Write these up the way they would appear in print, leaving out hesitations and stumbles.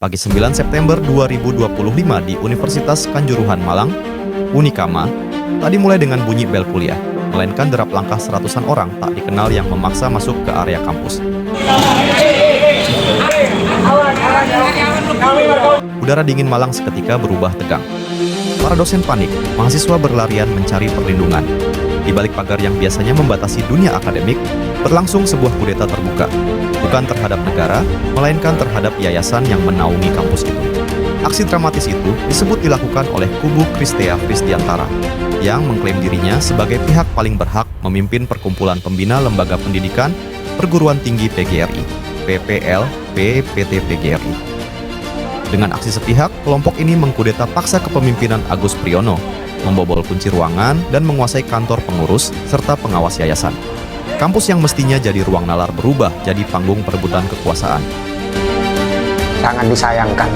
Pagi 9 September 2025 di Universitas Kanjuruhan Malang, Unikama, tak dimulai dengan bunyi bel kuliah, melainkan derap langkah seratusan orang tak dikenal yang memaksa masuk ke area kampus. Udara dingin Malang seketika berubah tegang. Para dosen panik, mahasiswa berlarian mencari perlindungan. Di balik pagar yang biasanya membatasi dunia akademik, berlangsung sebuah kudeta terbuka. Bukan terhadap negara, melainkan terhadap yayasan yang menaungi kampus itu. Aksi dramatis itu disebut dilakukan oleh kubu Christea Fristiantara, yang mengklaim dirinya sebagai pihak paling berhak memimpin Perkumpulan Pembina Lembaga Pendidikan Perguruan Tinggi PGRI, PPLP PT PGRI. Dengan aksi sepihak, kelompok ini mengkudeta paksa kepemimpinan Agus Priyono, membobol kunci ruangan dan menguasai kantor pengurus serta pengawas yayasan. Kampus yang mestinya jadi ruang nalar berubah jadi panggung perebutan kekuasaan. Sangat disayangkan,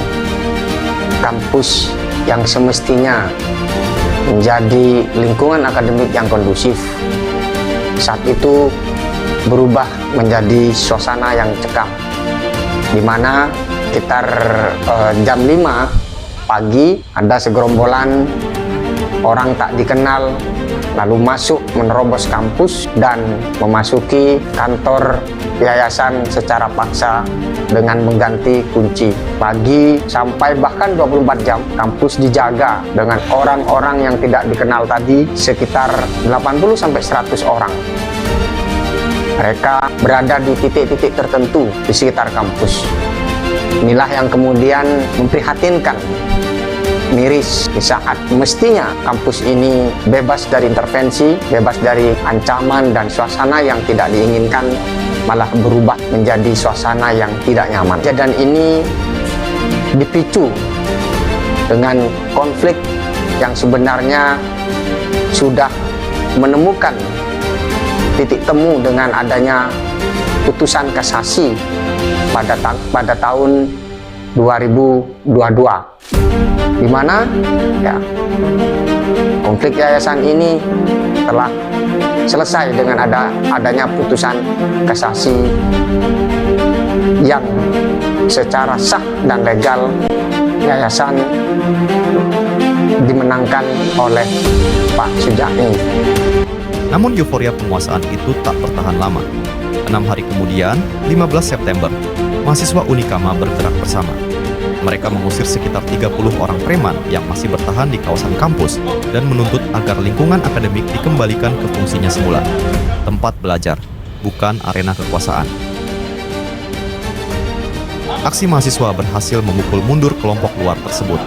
kampus yang semestinya menjadi lingkungan akademik yang kondusif saat itu berubah menjadi suasana yang cekam, di mana sekitar jam 5 pagi ada segerombolan orang tak dikenal lalu masuk menerobos kampus dan memasuki kantor yayasan secara paksa dengan mengganti kunci. Pagi sampai bahkan 24 jam kampus dijaga dengan orang-orang yang tidak dikenal tadi sekitar 80-100 orang. Mereka berada di titik-titik tertentu di sekitar kampus. Inilah yang kemudian memprihatinkan, miris di saat mestinya kampus ini bebas dari intervensi, bebas dari ancaman dan suasana yang tidak diinginkan, malah berubah menjadi suasana yang tidak nyaman. Kejadian ini dipicu dengan konflik yang sebenarnya sudah menemukan titik temu dengan adanya putusan kasasi pada tahun 2022, di mana ya, konflik yayasan ini telah selesai dengan adanya putusan kasasi yang secara sah dan legal yayasan dimenangkan oleh Pak Sujatmi. Namun euforia penguasaan itu tak bertahan lama. 6 hari kemudian, 15 September, mahasiswa Unikama bergerak bersama. Mereka mengusir sekitar 30 orang preman yang masih bertahan di kawasan kampus dan menuntut agar lingkungan akademik dikembalikan ke fungsinya semula. Tempat belajar, bukan arena kekuasaan. Aksi mahasiswa berhasil memukul mundur kelompok luar tersebut.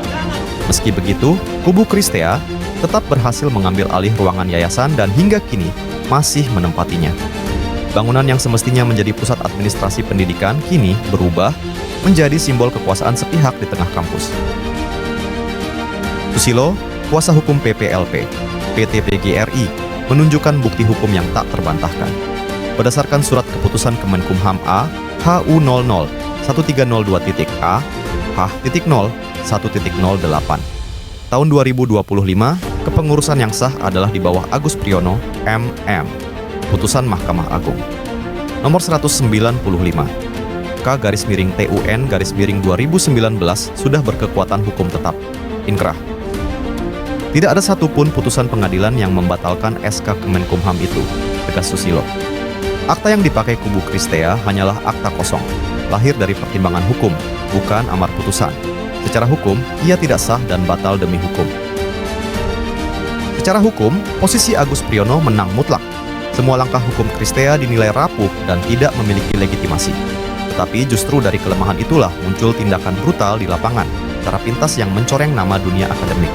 Meski begitu, kubu Christea tetap berhasil mengambil alih ruangan yayasan dan hingga kini masih menempatinya. Bangunan yang semestinya menjadi pusat administrasi pendidikan kini berubah menjadi simbol kekuasaan sepihak di tengah kampus. Susilo, kuasa hukum PPLP, PT PGRI, menunjukkan bukti hukum yang tak terbantahkan. Berdasarkan surat keputusan Kemenkumham A HU 00-1302.A H.0-1.08 tahun 2025, kepengurusan yang sah adalah di bawah Agus Priyono, MM. Putusan Mahkamah Agung nomor 195 K/TUN/2019 sudah berkekuatan hukum tetap. Inkrah. Tidak ada satupun putusan pengadilan yang membatalkan SK Kemenkumham itu, tegas Susilo. Akta yang dipakai kubu Christea hanyalah akta kosong, lahir dari pertimbangan hukum, bukan amar putusan. Secara hukum, ia tidak sah dan batal demi hukum. Secara hukum, posisi Agus Priyono menang mutlak. Semua langkah hukum Christea dinilai rapuh dan tidak memiliki legitimasi. Tetapi justru dari kelemahan itulah muncul tindakan brutal di lapangan, cara pintas yang mencoreng nama dunia akademik.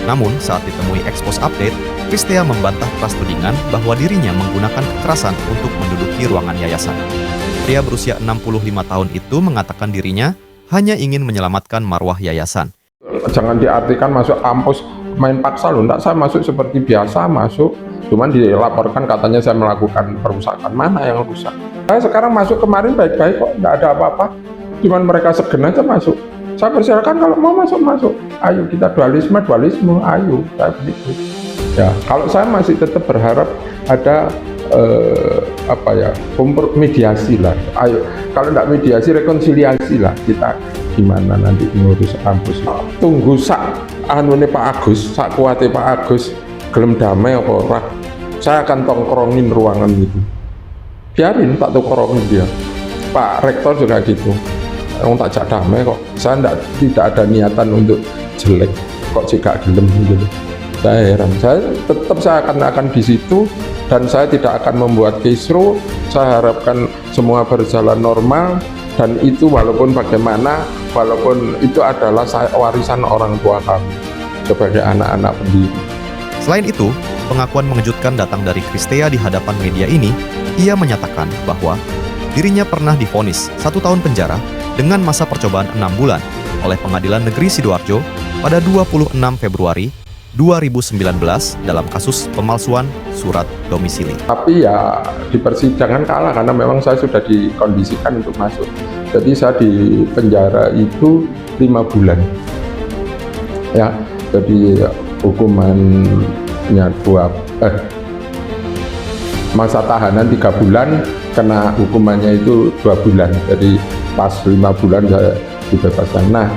Namun, saat ditemui Expose Update, Christea membantah keras tudingan bahwa dirinya menggunakan kekerasan untuk menduduki ruangan yayasan. Pria berusia 65 tahun itu mengatakan dirinya hanya ingin menyelamatkan marwah yayasan. Jangan diartikan masuk kampus main paksa loh, enggak, saya masuk seperti biasa masuk, cuman dilaporkan katanya saya melakukan perusakan. Mana yang rusak? Saya sekarang masuk kemarin baik-baik kok, enggak ada apa-apa, cuman mereka segen aja masuk. Saya persilakan kalau mau masuk, ayo kita dualisme, ayo, kayak begitu. Ya, kalau saya masih tetap berharap ada mediasi lah. Ayo, kalau tidak mediasi, rekonsiliasi lah. Kita gimana nanti ngurus kampus. Tunggu anune Pak Agus, sak kuate Pak Agus, gelem damai apa ora. Saya akan tongkrongin ruangan itu. Biarin tak tongkrongin dia. Pak Rektor juga gitu. Orang tak jak damai kok. Saya tidak ada niatan untuk jelek. Kok jika gelem gitu. Saya heran. Saya akan di situ dan saya tidak akan membuat kisruh. Saya harapkan semua berjalan normal dan itu walaupun itu adalah warisan orang tua kami sebagai anak-anak pendiri. Selain itu, pengakuan mengejutkan datang dari Christea di hadapan media ini. Ia menyatakan bahwa dirinya pernah divonis 1 tahun penjara dengan masa percobaan 6 bulan oleh Pengadilan Negeri Sidoarjo pada 26 Februari 2019 dalam kasus pemalsuan surat domisili. Tapi ya di persidangan kalah karena memang saya sudah dikondisikan untuk masuk. Jadi saya di penjara itu 5 bulan. Ya, jadi hukumannya masa tahanan 3 bulan, kena hukumannya itu 2 bulan. Jadi pas 5 bulan saya dibebaskan. Nah,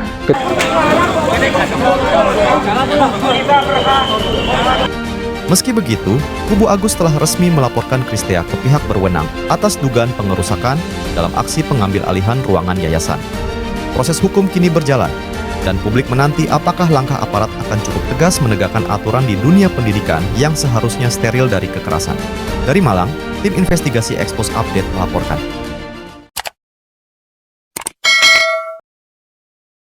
meski begitu, kubu Agus telah resmi melaporkan Christea ke pihak berwenang atas dugaan pengerusakan dalam aksi pengambil alihan ruangan yayasan. Proses hukum kini berjalan, dan publik menanti apakah langkah aparat akan cukup tegas menegakkan aturan di dunia pendidikan yang seharusnya steril dari kekerasan. Dari Malang, tim investigasi Expose Update melaporkan.